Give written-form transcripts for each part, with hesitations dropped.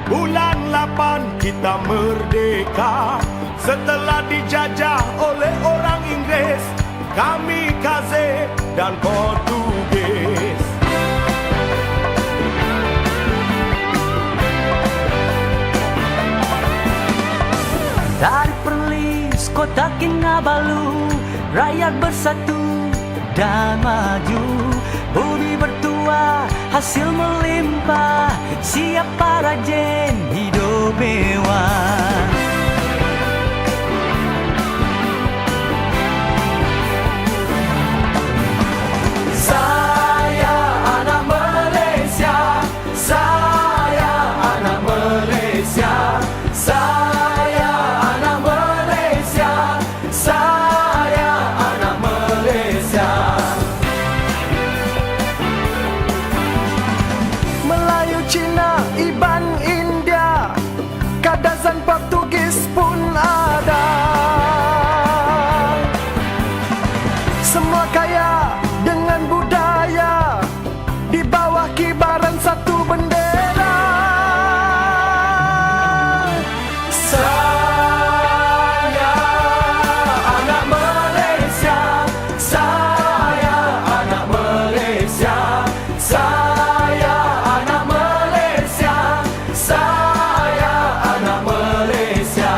Bulan 8 kita merdeka. Setelah dijajah oleh orang Inggeris, kamikaze dan Portugis. Dari Perlis, kota Kinabalu, rakyat bersatu dan maju. Budi bertuah, hasil melimpah, siapa rajin hidup mewah. Saya anak Malaysia, saya anak Malaysia, saya anak Malaysia, saya anak Malaysia. Melayu, Cina, Iban, India, Kadazan, Portugis pun ada. Semua kaya dengan budaya, di bawah kibaran satu bendera. Saya anak Malaysia, saya anak Malaysia, saya anak Malaysia, saya anak Malaysia.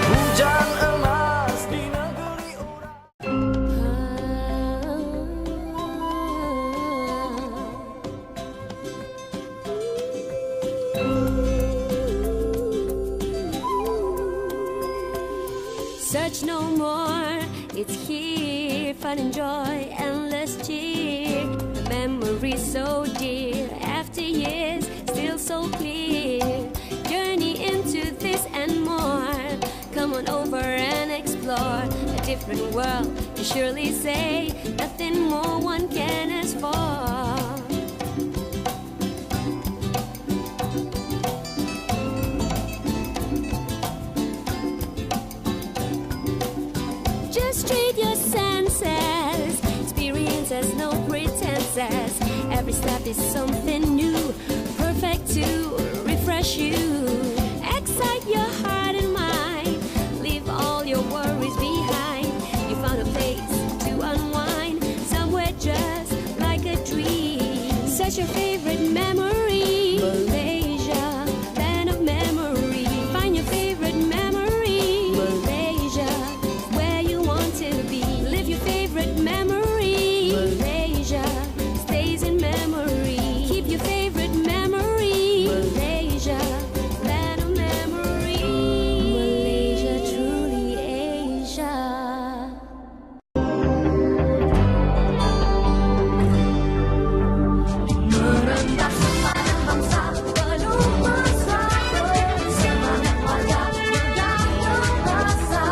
Hujan emas di negeri orang. Search no more, it's here, fun and joy, endless cheer. The memory so dear, after years, still so clear. Journey into this and more, come on over and explore a different world. You surely say, nothing more one can ask for. Just treat your senses, experiences, no pretenses. Every step is something new, perfect to refresh you. Excite your heart and mind, leave all your worries behind. You found a place to unwind, somewhere just like a dream. Search your favorite memory, Malaysia, land of memory. Find your favorite memory, Malaysia, where you want to be. Live your favorite memory, Malaysia, stays in memory. Keep your favorite memory, Malaysia, land of memory. Malaysia, truly Asia. Merendah semangat bangsa, penuh mesra, semangat warga yang terasa.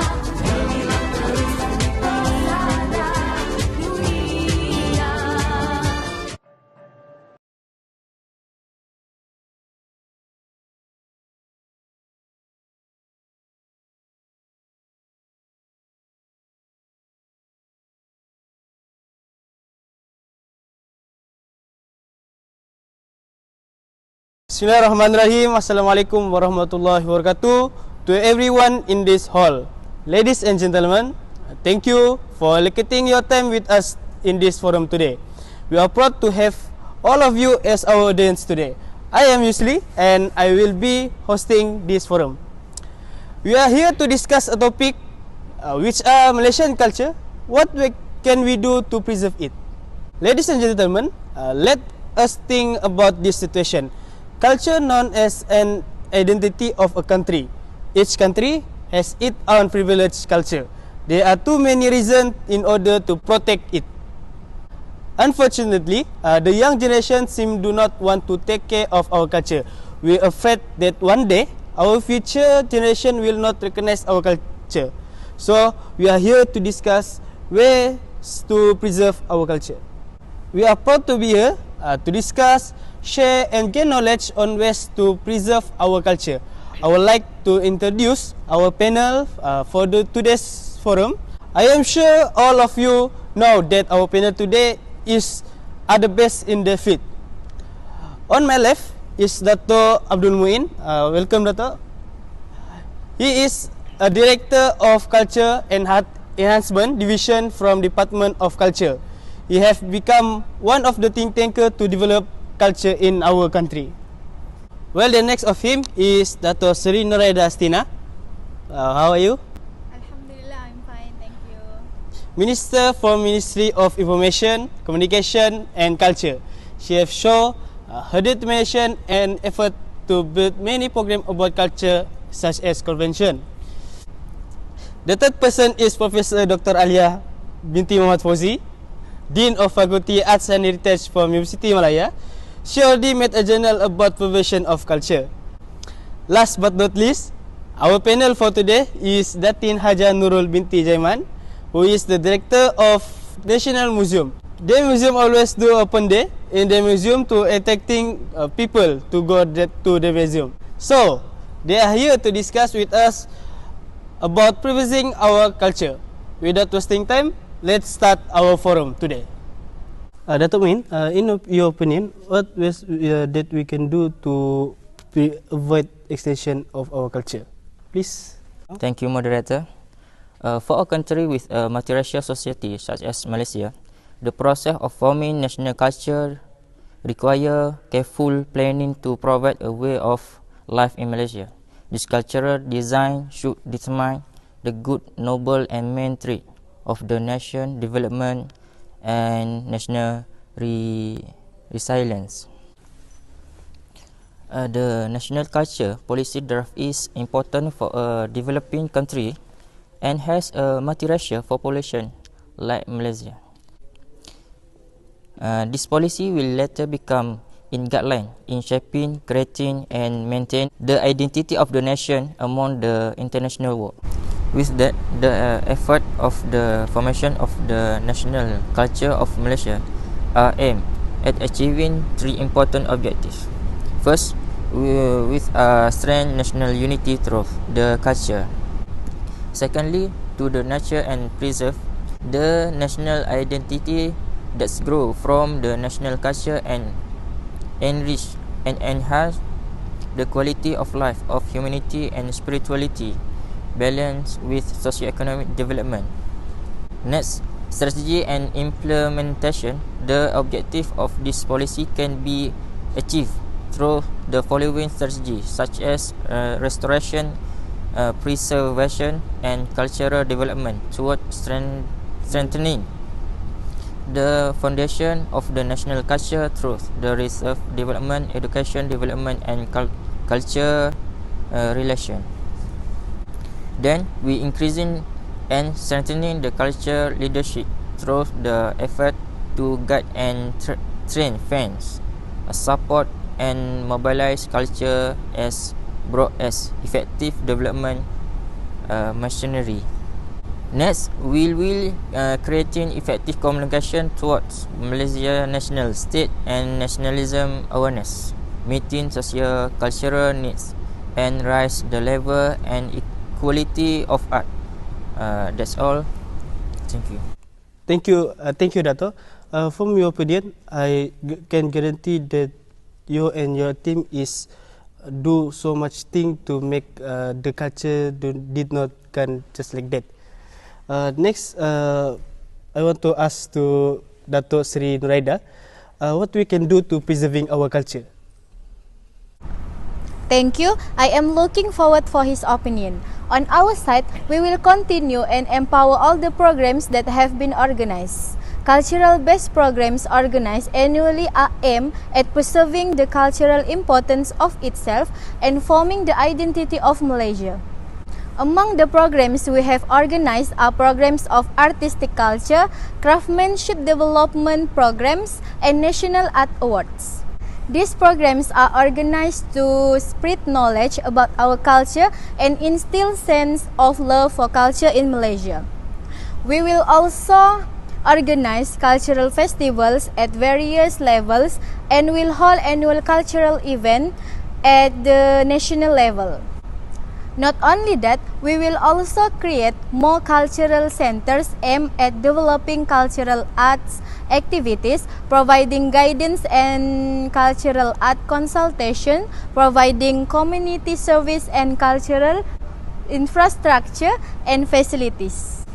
Inilah terusan persada dunia. Bismillahirrahmanirrahim. Assalamualaikum warahmatullahi wabarakatuh. To everyone in this hall, ladies and gentlemen, thank you for allocating your time with us in this forum today. We are proud to have all of you as our audience today. I am Yusli and I will be hosting this forum. We are here to discuss a topic which are Malaysian culture. Can we do to preserve it? Ladies and gentlemen, let us think about this situation. Culture known as an identity of a country. Each country has its own privileged culture. There are too many reasons in order to protect it. Unfortunately, the young generation do not want to take care of our culture. We are afraid that one day our future generation will not recognize our culture. So we are here to discuss ways to preserve our culture. We are proud to be here to discuss, share and gain knowledge on ways to preserve our culture. I would like to introduce our panel for today's forum. I am sure all of you know that our panel today are the best in the field. On my left is Dato' Abdul Muin. Welcome, Dato'. He is a Director of Culture and Enhancement Division from Department of Culture. He has become one of the think tankers to develop culture in our country. Well, the next of him is Dato' Sri Nuraida Astina. How are you? Alhamdulillah, I'm fine, thank you. Minister for Ministry of Information, Communication and Culture. She has shown her determination and effort to build many programs about culture such as convention. The third person is Professor Dr. Alia binti Muhammad Fauzi, Dean of Faculty Arts and Heritage from University Malaya. She already made a journal about preservation of culture. Last but not least, our panel for today is Datin Haja Nurul binti Jaiman, who is the Director of National Museum. The museum always do open day in the museum to attracting people to go to the museum. So, they are here to discuss with us about preserving our culture. Without wasting time, let's start our forum today. Dato' Min, in your opinion, what ways that we can do to avoid extinction of our culture? Please. Thank you, moderator. For a country with a multiracial society such as Malaysia, the process of forming national culture require careful planning to provide a way of life in Malaysia. This cultural design should determine the good, noble and main trait of the nation development and national resilience. The national culture policy draft is important for a developing country and has a multiracial population like Malaysia. This policy will later become in guideline in shaping, creating and maintain the identity of the nation among the international world. With that, the effort of the formation of the national culture of Malaysia are aimed at achieving three important objectives. First, with strength national unity through the culture. Secondly, to the nurture and preserve the national identity that grow from the national culture and enrich and enhance the quality of life of humanity and spirituality, balance with socio-economic development. Next, strategy and implementation. The objective of this policy can be achieved through the following strategies such as restoration, preservation and cultural development toward strengthening the foundation of the national culture through the reserve development, education development and culture relation. Then we increasing and strengthening the culture leadership through the effort to guide and train fans, support and mobilize culture as broad as effective development machinery. Next, we will creating effective communication towards Malaysia national state and nationalism awareness, meeting socio-cultural needs and raise the level and equality of art. That's all. Thank you. Thank you, Dato'. From your opinion, I can guarantee that you and your team is do so much thing to make the culture did not come just like that. Next, I want to ask to Dato' Sri Nuraida, what we can do to preserving our culture. Thank you. I am looking forward for his opinion. On our side, we will continue and empower all the programs that have been organized. Cultural-based programs organized annually are aimed at preserving the cultural importance of itself and forming the identity of Malaysia. Among the programs we have organized are programs of artistic culture, craftsmanship development programs, and national art awards. These programs are organized to spread knowledge about our culture and instill sense of love for culture in Malaysia. We will also organize cultural festivals at various levels and will hold annual cultural events at the national level. Not only that, we will also create more cultural centers aimed at developing cultural arts activities, providing guidance and cultural art consultation, providing community service and cultural infrastructure and facilities.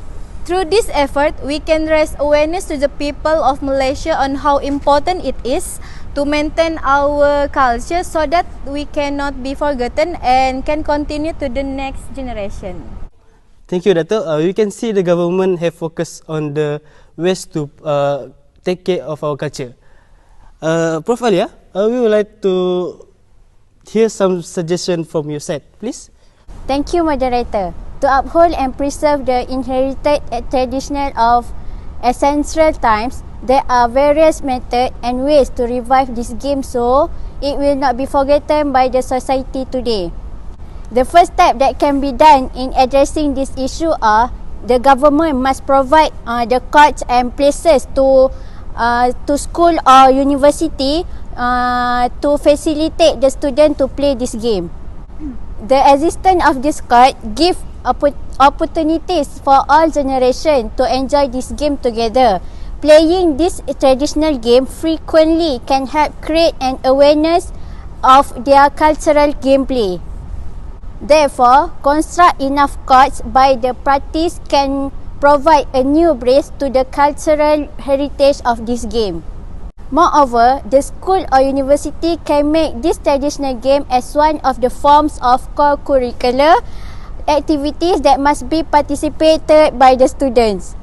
Through this effort, we can raise awareness to the people of Malaysia on how important it is to maintain our culture so that we cannot be forgotten and can continue to the next generation. Thank you, Dato'. We can see the government have focused on the ways to take care of our culture. Prof. Alia, we would like to hear some suggestion from your side, please. Thank you, moderator. To uphold and preserve the inherited tradition of ancestral times, there are various methods and ways to revive this game so it will not be forgotten by the society today. The first step that can be done in addressing this issue are the government must provide the courts and places to school or university to facilitate the student to play this game. The existence of this court give opportunities for all generations to enjoy this game together. Playing this traditional game frequently can help create an awareness of their cultural gameplay. Therefore, construct enough courts by the practice can provide a new breath to the cultural heritage of this game. Moreover, the school or university can make this traditional game as one of the forms of co-curricular activities that must be participated by the students.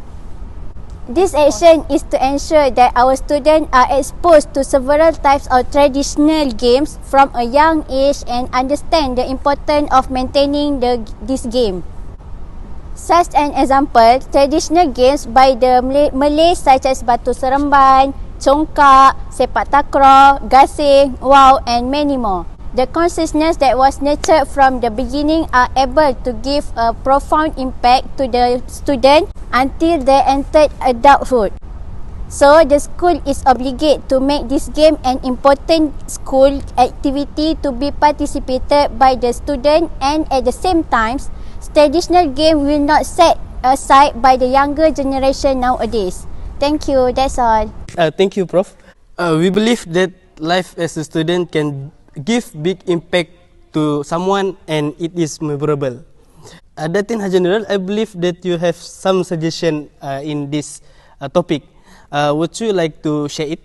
This action is to ensure that our students are exposed to several types of traditional games from a young age and understand the importance of maintaining this game. Such an example, traditional games by the Malays such as Batu Seremban, Congkak, Sepak Takraw, Gasing, Wow and many more. The consciousness that was nurtured from the beginning are able to give a profound impact to the student until they entered adulthood. So, the school is obligated to make this game an important school activity to be participated by the student, and at the same time, traditional game will not set aside by the younger generation nowadays. Thank you, that's all. Thank you, Prof. We believe that life as a student can give big impact to someone and it is memorable. Datin General, I believe that you have some suggestion in this topic. Would you like to share it?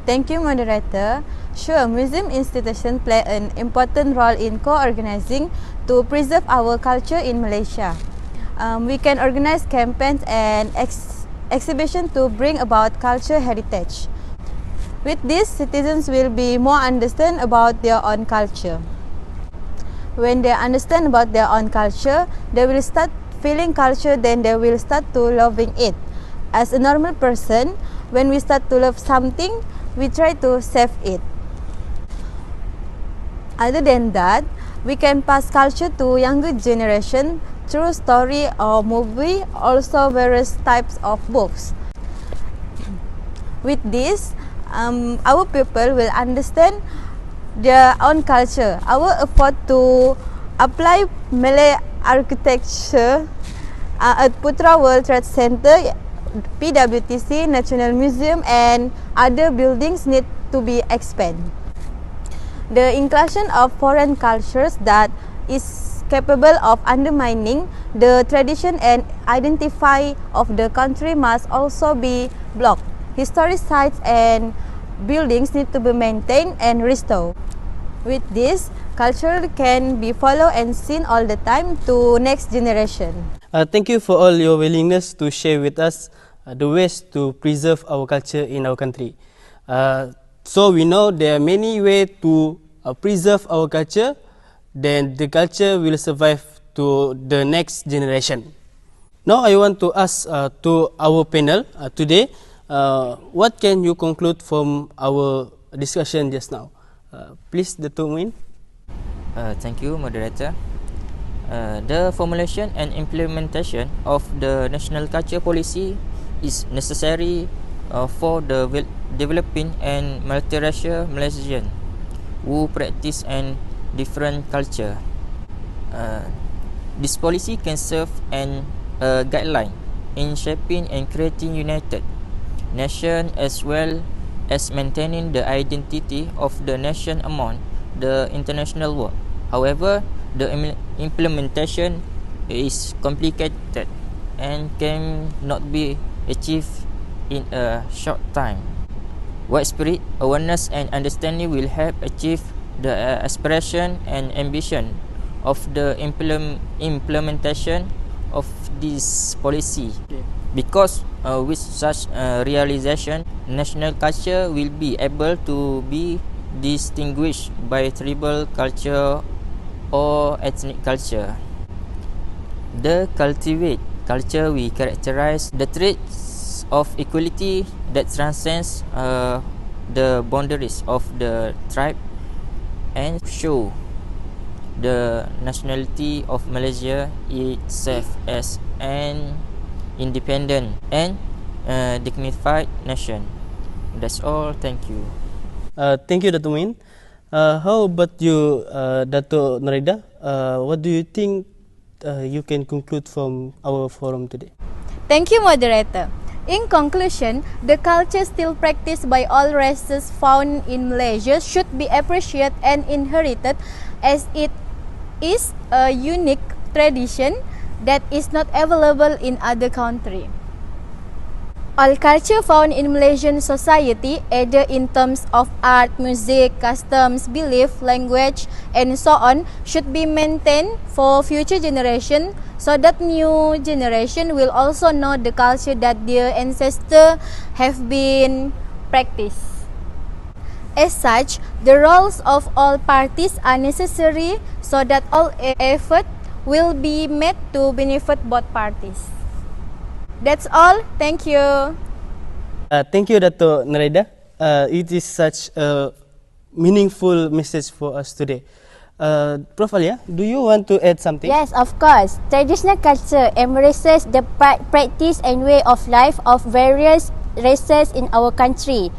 Thank you, moderator. Sure, museum institutions play an important role in co-organizing to preserve our culture in Malaysia. We can organize campaigns and exhibitions to bring about culture heritage. With this, citizens will be more understand about their own culture. When they understand about their own culture, they will start feeling culture, then they will start to loving it. As a normal person, when we start to love something, we try to save it. Other than that, we can pass culture to younger generation through story or movie, also various types of books. With this, our people will understand their own culture. Our effort to apply Malay architecture at Putra World Trade Center, PWTC, National Museum and other buildings need to be expanded. The inclusion of foreign cultures that is capable of undermining the tradition and identity of the country must also be blocked. Historic sites and buildings need to be maintained and restored. With this, culture can be followed and seen all the time to next generation. Thank you for all your willingness to share with us the ways to preserve our culture in our country. So we know there are many ways to preserve our culture, then the culture will survive to the next generation. Now I want to ask to our panel today, what can you conclude from our discussion just now? Please, Dato' Muin. Thank you, moderator. The formulation and implementation of the national culture policy is necessary for the developing and multiracial Malaysian who practice an different culture. This policy can serve an guideline in shaping and creating united nation, as well as maintaining the identity of the nation among the international world. However, the implementation is complicated and cannot be achieved in a short time. Widespread awareness and understanding will help achieve the aspiration and ambition of the implementation of this policy. Because with such realization, national culture will be able to be distinguished by tribal culture or ethnic culture. The cultivate culture will characterize the traits of equality that transcends the boundaries of the tribe and show the nationality of Malaysia itself as an independent and dignified nation. That's all. Thank you. Thank you, Dato' Muin. How about you, Dato' Narida? What do you think you can conclude from our forum today? Thank you, moderator. In conclusion, the culture still practiced by all races found in Malaysia should be appreciated and inherited, as it is a unique tradition that is not available in other countries. All culture found in Malaysian society, either in terms of art, music, customs, belief, language, and so on, should be maintained for future generation, so that new generation will also know the culture that their ancestors have been practiced. As such, the roles of all parties are necessary so that all effort will be made to benefit both parties. That's all. Thank you. Thank you, Dato' Narida. It is such a meaningful message for us today. Prof. Alia, do you want to add something? Yes, of course. Traditional culture embraces the practice and way of life of various races in our country.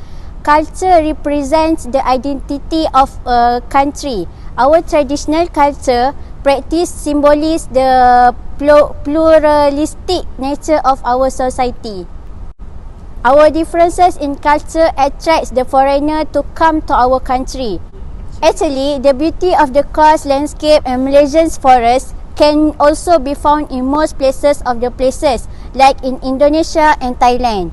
Culture represents the identity of a country. Our traditional culture practice symbolizes the pluralistic nature of our society. Our differences in culture attracts the foreigner to come to our country. Actually, the beauty of the coast landscape and Malaysian's forests can also be found in most places, like in Indonesia and Thailand.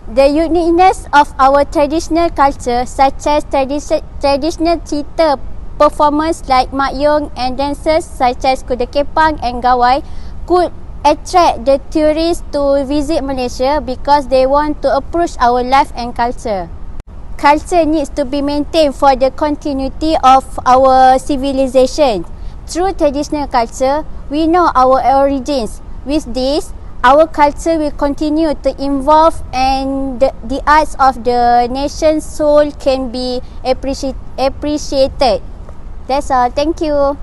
The uniqueness of our traditional culture, such as traditional theatre performers like Mak Yong and dancers such as Kuda Kepang and Gawai, could attract the tourists to visit Malaysia because they want to approach our life and culture. Culture needs to be maintained for the continuity of our civilization. Through traditional culture, we know our origins. With this, our culture will continue to evolve and the arts of the nation's soul can be appreciated. That's all. Thank you.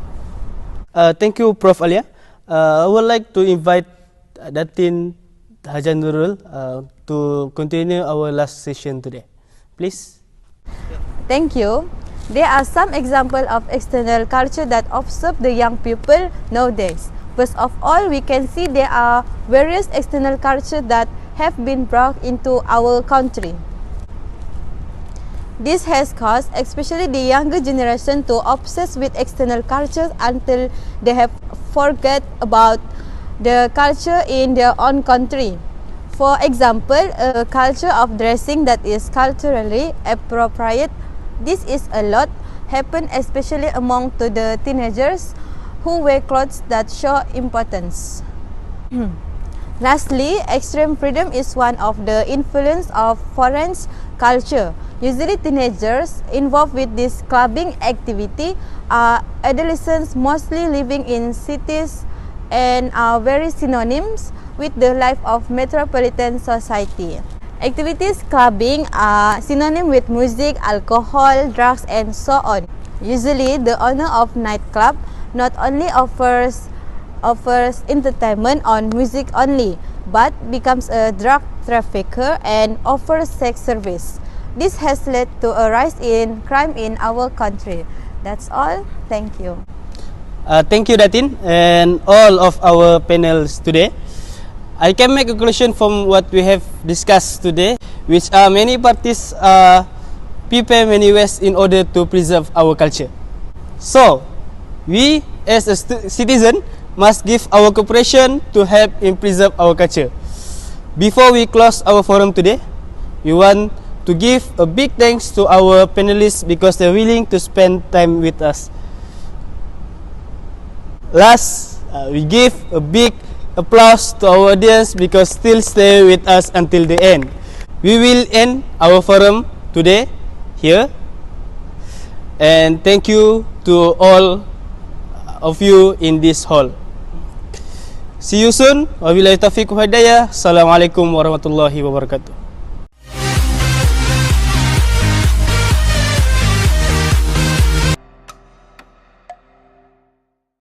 Thank you, Prof. Alia. I would like to invite Datin Haji Nurul to continue our last session today. Please. Thank you. There are some examples of external culture that observe the young people nowadays. First of all, we can see there are various external culture that have been brought into our country. This has caused especially the younger generation to obsess with external cultures until they have forget about the culture in their own country. For example, a culture of dressing that is culturally appropriate. This is a lot happen especially among to the teenagers who wear clothes that show importance. Lastly, extreme freedom is one of the influence of foreign culture. Usually teenagers involved with this clubbing activity are adolescents mostly living in cities and are very synonyms with the life of metropolitan society. Activities clubbing are synonym with music, alcohol, drugs and so on. Usually the owner of nightclub not only offers entertainment on music only, but becomes a drug trafficker and offers sex service. This has led to a rise in crime in our country. That's all. Thank you. Thank you, Datin, and all of our panels today. I can make a conclusion from what we have discussed today, which are many parties prepare many ways in order to preserve our culture. So, we as a citizen must give our cooperation to help in preserve our culture. Before we close our forum today, we want to give a big thanks to our panelists because they're willing to spend time with us. Last, we give a big applause to our audience because still stay with us until the end. We will end our forum today here, and thank you to all of you in this hall. See you soon. Wabillahi taufiq wal hidayah. Assalamualaikum warahmatullahi wabarakatuh.